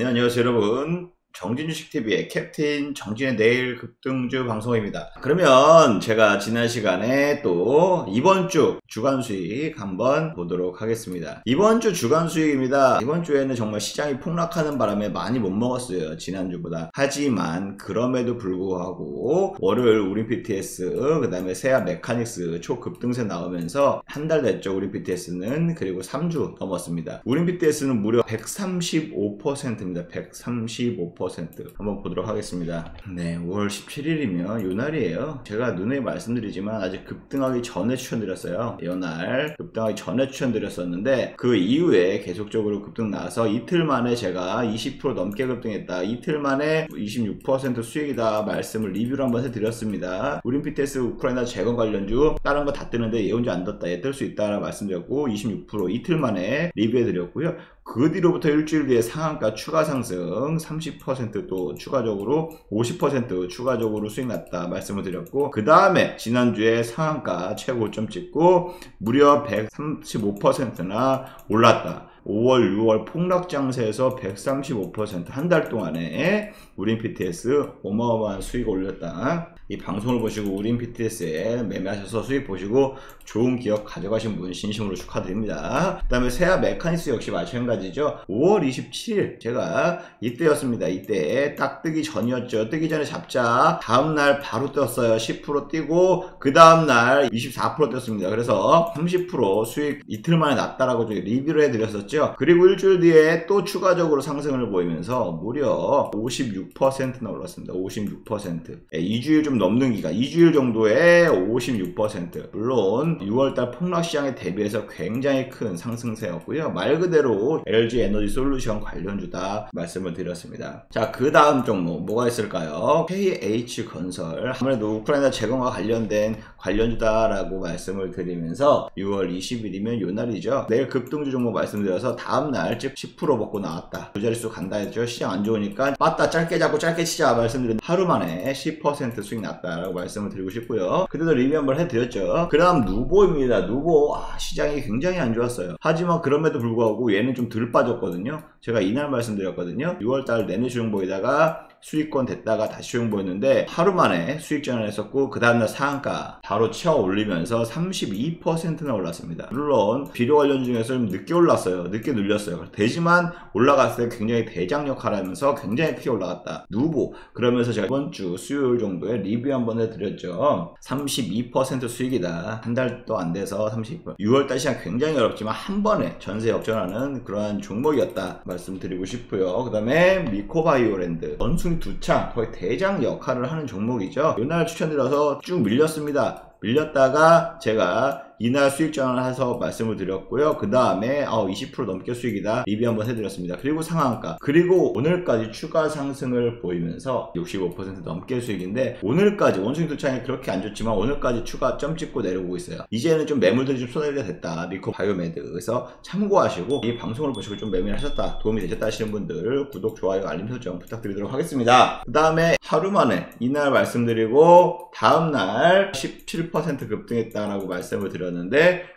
네, 안녕하세요 여러분. 정진주식TV의 캡틴 정진의 내일 급등주 방송입니다. 그러면 제가 지난 시간에 또 이번 주 주간 수익 한번 보도록 하겠습니다. 이번 주 주간 수익입니다. 이번 주에는 정말 시장이 폭락하는 바람에 많이 못 먹었어요, 지난주보다. 하지만 그럼에도 불구하고 월요일 우린 PTS, 그 다음에 세아 메카닉스 초급등세 나오면서 한 달 됐죠, 우린 PTS는. 그리고 3주 넘었습니다. 우린 PTS는 무려 135%입니다. 135%. 한번 보도록 하겠습니다. 네, 5월 17일이면 요날이에요. 제가 누누이 말씀드리지만 아직 급등하기 전에 추천드렸어요. 요날 급등하기 전에 추천드렸었는데 그 이후에 계속적으로 급등 나와서 이틀 만에 제가 20% 넘게 급등했다, 이틀 만에 26% 수익이다 말씀을 리뷰를 한번 해드렸습니다. 우린 PTS 우크라이나 재건 관련주 다른 거 다 뜨는데 얘 혼자 안 떴다, 얘 뜰 수 있다 라고 말씀드렸고 26% 이틀 만에 리뷰해드렸고요. 그 뒤로부터 일주일 뒤에 상한가 추가 상승 30% 또 추가적으로 50% 추가적으로 수익 났다 말씀을 드렸고, 그 다음에 지난주에 상한가 최고점 찍고 무려 135%나 올랐다. 5월 6월 폭락장세에서 135% 한 달 동안에 우린 PTS 어마어마한 수익 올렸다. 이 방송을 보시고 우린 PTS에 매매하셔서 수익 보시고 좋은 기업 가져가신 분 진심으로 축하드립니다. 그 다음에 세아 메카닉스 역시 마찬가지죠. 5월 27일 제가 이때였습니다. 이때 딱 뜨기 전이었죠. 뜨기 전에 잡자 다음날 바로 떴어요. 10% 뛰고 그 다음날 24% 떴습니다. 그래서 30% 수익 이틀 만에 났다라고 리뷰를 해드렸었죠. 그리고 일주일 뒤에 또 추가적으로 상승을 보이면서 무려 56%나 올랐습니다. 56%. 2주일 좀 넘는 기간, 2주일 정도에 56%. 물론 6월달 폭락시장에 대비해서 굉장히 큰 상승세였고요. 말 그대로 LG 에너지 솔루션 관련주다 말씀을 드렸습니다. 자, 그 다음 종목 뭐가 있을까요? KH건설. 아무래도 우크라이나 재건과 관련된 관련주다라고 말씀을 드리면서 6월 20일이면 요날이죠. 내일 급등주 종목 말씀드려서 다음날 즉 10% 먹고 나왔다, 두 자릿수 간다 했죠. 시장 안 좋으니까 빠따 짧게 잡고 짧게 치자 말씀드렸는데 하루 만에 10% 수익 났다라고 말씀을 드리고 싶고요. 그때도 리뷰 한번 해드렸죠. 그 다음 누보입니다. 누보 시장이 굉장히 안 좋았어요. 하지만 그럼에도 불구하고 얘는 좀 덜 빠졌거든요. 제가 이날 말씀드렸거든요. 6월달 내내 주용 보이다가 수익권 됐다가 다시 수용 보였는데 하루 만에 수익 전환했었고 그 다음날 상한가 바로 치어 올리면서 32%나 올랐습니다. 물론 비료 관련 중에서 좀 늦게 올랐어요. 늦게 눌렸어요. 되지만 올라갔을 때 굉장히 대장 역할을 하면서 굉장히 크게 올라갔다. 누보. 그러면서 제가 이번 주 수요일 정도에 리뷰 한번 해드렸죠. 32% 수익이다. 한 달도 안 돼서 32%. 6월달 시장 굉장히 어렵지만 한 번에 전세 역전하는 그러한 종목이었다 말씀드리고 싶고요. 그 다음에 미코바이오랜드 원숭이 두창 거의 대장 역할을 하는 종목이죠. 이날 추천드려서 쭉 밀렸습니다. 밀렸다가 제가 이날 수익 전환을 해서 말씀을 드렸고요. 그 다음에 20% 넘게 수익이다 리뷰 한번 해드렸습니다. 그리고 상한가, 그리고 오늘까지 추가 상승을 보이면서 65% 넘게 수익인데, 오늘까지 원숭이 두창이 그렇게 안 좋지만 오늘까지 추가 점 찍고 내려오고 있어요. 이제는 좀 매물들이 좀 쏟아지게 됐다. 미코바이오매드. 그래서 참고하시고 이 방송을 보시고 좀 매매를 하셨다, 도움이 되셨다 하시는 분들 구독, 좋아요, 알림 설정 부탁드리도록 하겠습니다. 그 다음에 하루 만에 이날 말씀드리고 다음날 17% 급등했다라고 말씀을 드렸는데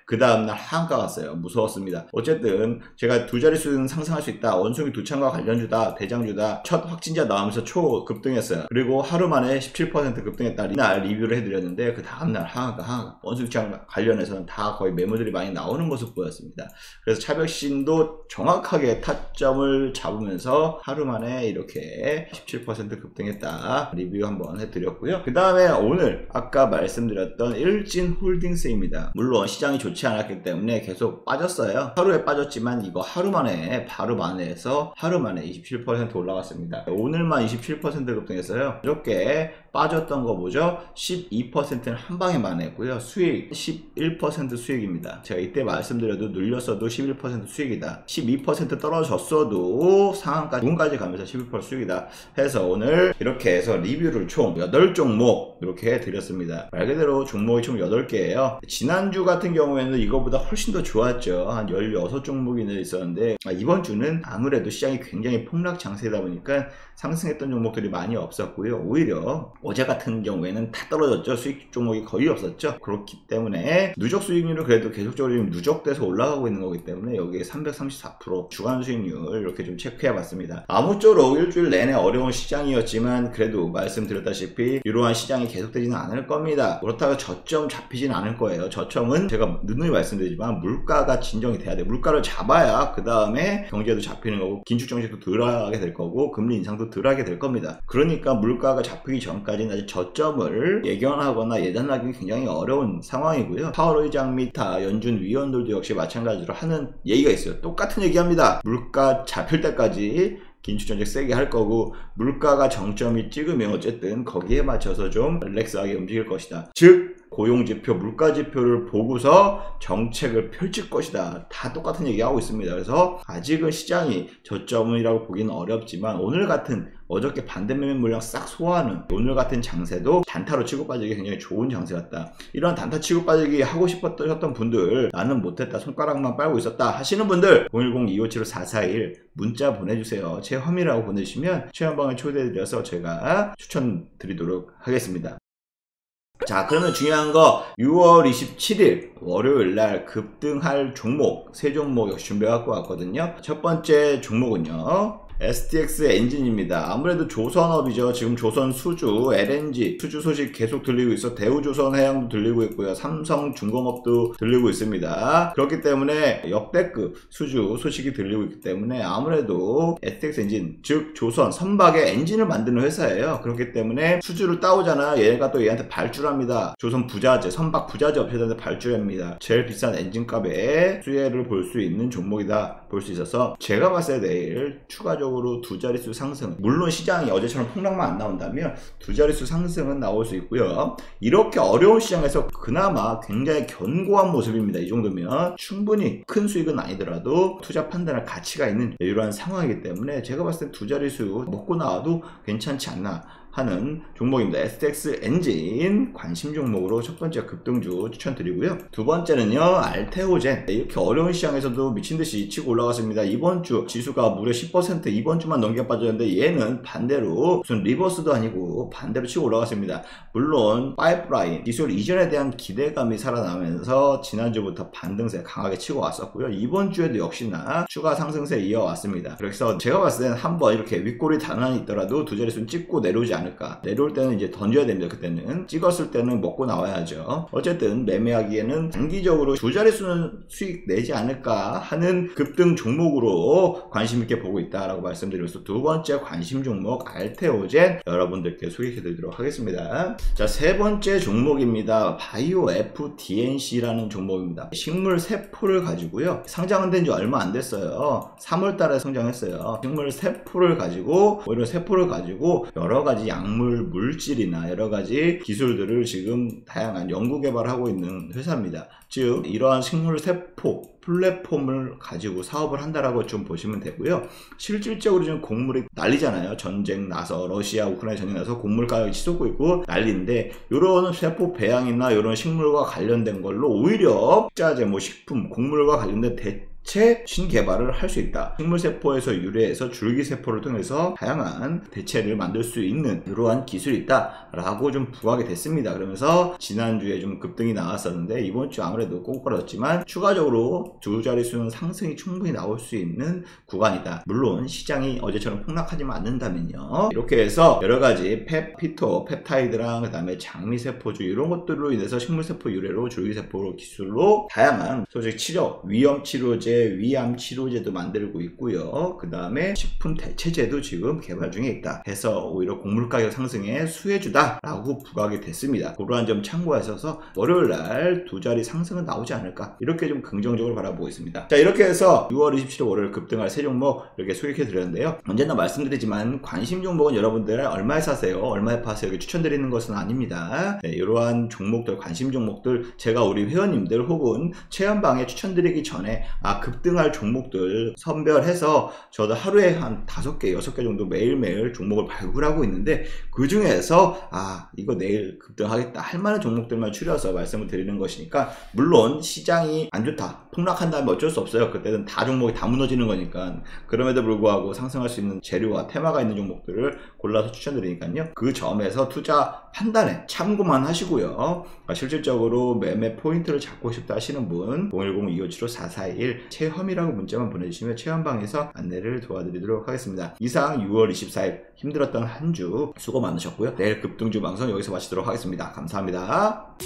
그 다음날 하한가 갔어요. 무서웠습니다. 어쨌든 제가 두 자릿수는 상승할 수 있다, 원숭이 두창과 관련주다, 대장주다, 첫 확진자 나오면서 초급등했어요. 그리고 하루 만에 17% 급등했다 이날 리뷰를 해드렸는데 그 다음날 하한가 원숭이 두창 관련해서는 다 거의 매물들이 많이 나오는 모습 보였습니다. 그래서 차벽신도 정확하게 타점을 잡으면서 하루 만에 이렇게 17% 급등했다 리뷰 한번 해드렸고요. 그 다음에 오늘 아까 말씀드렸던 일진홀딩스입니다. 물론 시장이 좋지 않았기 때문에 계속 빠졌어요. 하루에 빠졌지만 이거 하루 만에 바로 만회해서 하루 만에 27% 올라갔습니다. 오늘만 27% 급등했어요. 이렇게 빠졌던 거 보죠. 12%는 한 방에 만회했고요. 수익 11% 수익입니다. 제가 이때 말씀드려도 눌렸어도 11% 수익이다, 12% 떨어졌어도 상한가 부분까지 가면서 11% 수익이다 해서 오늘 이렇게 해서 리뷰를 총 8종목 이렇게 드렸습니다. 말 그대로 종목이 총 8개예요. 지난주 같은 경우에는 이거보다 훨씬 더 좋았죠. 한 16종목이나 있었는데 이번 주는 아무래도 시장이 굉장히 폭락 장세다 보니까 상승했던 종목들이 많이 없었고요. 오히려 어제 같은 경우에는 다 떨어졌죠. 수익 종목이 거의 없었죠. 그렇기 때문에 누적 수익률은 그래도 계속적으로 지금 누적돼서 올라가고 있는 거기 때문에 여기에 334% 주간 수익률 이렇게 좀 체크해 봤습니다. 아무쪼록 일주일 내내 어려운 시장이었지만 그래도 말씀드렸다시피 이러한 시장이 계속되지는 않을 겁니다. 그렇다고 저점 잡히진 않을 거예요. 저점은 제가 누누이 말씀드리지만 물가가 진정이 돼야 돼요. 물가를 잡아야 그 다음에 경제도 잡히는 거고 긴축 정책도 덜 하게 될 거고 금리 인상도 덜 하게 될 겁니다. 그러니까 물가가 잡히기 전까지는 아직 저점을 예견하거나 예단하기 굉장히 어려운 상황이고요. 파월 의장 및 다 연준 위원들도 역시 마찬가지로 하는 얘기가 있어요. 똑같은 얘기합니다. 물가 잡힐 때까지 긴축정책 세게 할 거고 물가가 정점이 찍으면 어쨌든 거기에 맞춰서 좀 릴렉스하게 움직일 것이다. 즉 고용지표, 물가지표를 보고서 정책을 펼칠 것이다. 다 똑같은 얘기하고 있습니다. 그래서 아직은 시장이 저점이라고 보기는 어렵지만 오늘 같은 어저께 반대매매 물량 싹 소화하는 오늘 같은 장세도 단타로 치고 빠지기 굉장히 좋은 장세 같다. 이런 단타 치고 빠지기 하고 싶었던 분들 나는 못했다 손가락만 빨고 있었다 하시는 분들 010-257-4441 문자 보내주세요. 체험이라고 보내주시면 체험방에 초대해드려서 제가 추천드리도록 하겠습니다. 자, 그러면 중요한 거 6월 27일 월요일날 급등할 종목 3종목 역시 준비해갖고 왔거든요. 첫 번째 종목은요 STX 엔진입니다. 아무래도 조선업이죠. 지금 조선 수주, LNG 수주 소식 계속 들리고 있어. 대우조선해양도 들리고 있고요. 삼성중공업도 들리고 있습니다. 그렇기 때문에 역대급 수주 소식이 들리고 있기 때문에 아무래도 STX 엔진, 즉 조선 선박의 엔진을 만드는 회사예요. 그렇기 때문에 수주를 따오잖아. 얘가 또 얘한테 발주합니다. 조선 부자재, 선박 부자재 업체들한테 발주합니다. 제일 비싼 엔진값에 수혜를 볼 수 있는 종목이다 볼 수 있어서 제가 봤을 때 내일 추가적으로 두 자릿수 상승, 물론 시장이 어제처럼 폭락만 안 나온다면 두 자릿수 상승은 나올 수 있고요. 이렇게 어려운 시장에서 그나마 굉장히 견고한 모습입니다. 이 정도면 충분히 큰 수익은 아니더라도 투자 판단할 가치가 있는 이러한 상황이기 때문에 제가 봤을 때 두 자릿수 먹고 나와도 괜찮지 않나 하는 종목입니다. STX 엔진 관심 종목으로 첫 번째 급등주 추천드리고요. 두 번째는요 알테오젠. 이렇게 어려운 시장에서도 미친듯이 치고 올라갔습니다. 이번 주 지수가 무려 10% 이번 주만 넘겨 빠졌는데 얘는 반대로 무슨 리버스도 아니고 반대로 치고 올라갔습니다. 물론 파이프라인 기술 이전에 대한 기대감이 살아나면서 지난주부터 반등세 강하게 치고 왔었고요. 이번 주에도 역시나 추가 상승세 이어왔습니다. 그래서 제가 봤을 때는 한번 이렇게 윗골이 단단히 있더라도 두 자릿수는 찍고 내려오지 않을까. 내려올 때는 이제 던져야 됩니다. 그때는 찍었을 때는 먹고 나와야죠. 어쨌든 매매하기에는 단기적으로 두 자릿수는 수익 내지 않을까 하는 급등 종목으로 관심 있게 보고 있다라고 말씀드리면서 두 번째 관심 종목 알테오젠 여러분들께 소개해 드리도록 하겠습니다. 자, 세 번째 종목입니다. 바이오 FDNC라는 종목입니다. 식물 세포를 가지고요. 상장은 된 지 얼마 안 됐어요. 3월 달에 성장했어요. 식물 세포를 가지고 이런 세포를 가지고 여러 가지 약물 물질이나 여러 가지 기술들을 지금 다양한 연구 개발하고 있는 회사입니다. 즉 이러한 식물 세포 플랫폼을 가지고 사업을 한다라고 좀 보시면 되고요. 실질적으로 지금 곡물이 난리잖아요. 전쟁 나서 러시아 우크라이나 전쟁 나서 곡물 가격이 치솟고 있고 난리인데 이런 세포 배양이나 이런 식물과 관련된 걸로 오히려 식자재, 식품, 곡물과 관련된 대체 신개발을 할 수 있다. 식물세포에서 유래해서 줄기세포를 통해서 다양한 대체를 만들 수 있는 이러한 기술이 있다 라고 좀 부각이 됐습니다. 그러면서 지난주에 좀 급등이 나왔었는데 이번 주 아무래도 꼬꾸라졌지만 추가적으로 두 자릿수는 상승이 충분히 나올 수 있는 구간이다. 물론 시장이 어제처럼 폭락하지만 않는다면요. 이렇게 해서 여러가지 펩피토, 펩타이드랑 그 다음에 장미세포주 이런 것들로 인해서 식물세포 유래로 줄기세포 기술로 다양한 소식 치료, 위험치료제, 위암치료제도 만들고 있고요. 그 다음에 식품 대체제도 지금 개발 중에 있다 해서 오히려 곡물 가격 상승에 수혜주다 라고 부각이 됐습니다. 그러한 점 참고하셔서 월요일날 두 자리 상승은 나오지 않을까 이렇게 좀 긍정적으로 바라보고 있습니다. 자, 이렇게 해서 6월 27일 월요일 급등할 세 종목 이렇게 소개해 드렸는데요. 언제나 말씀드리지만 관심 종목은 여러분들 얼마에 사세요, 얼마에 파세요 이렇게 추천드리는 것은 아닙니다. 네, 이러한 종목들, 관심 종목들 제가 우리 회원님들 혹은 체험방에 추천드리기 전에 급등할 종목들 선별해서 저도 하루에 한 5개, 6개 정도 매일매일 종목을 발굴하고 있는데, 그 중에서 이거 내일 급등하겠다 할 만한 종목들만 추려서 말씀을 드리는 것이니까, 물론 시장이 안 좋다, 폭락한다면 어쩔 수 없어요. 그때는 다 종목이 다 무너지는 거니까. 그럼에도 불구하고 상승할 수 있는 재료와 테마가 있는 종목들을 골라서 추천드리니까요. 그 점에서 투자 판단에 참고만 하시고요. 실질적으로 매매 포인트를 잡고 싶다 하시는 분 010-2575-4421 체험이라고 문자만 보내주시면 체험방에서 안내를 도와드리도록 하겠습니다. 이상 6월 24일 힘들었던 한 주 수고 많으셨고요. 내일 급등주 방송 여기서 마치도록 하겠습니다. 감사합니다.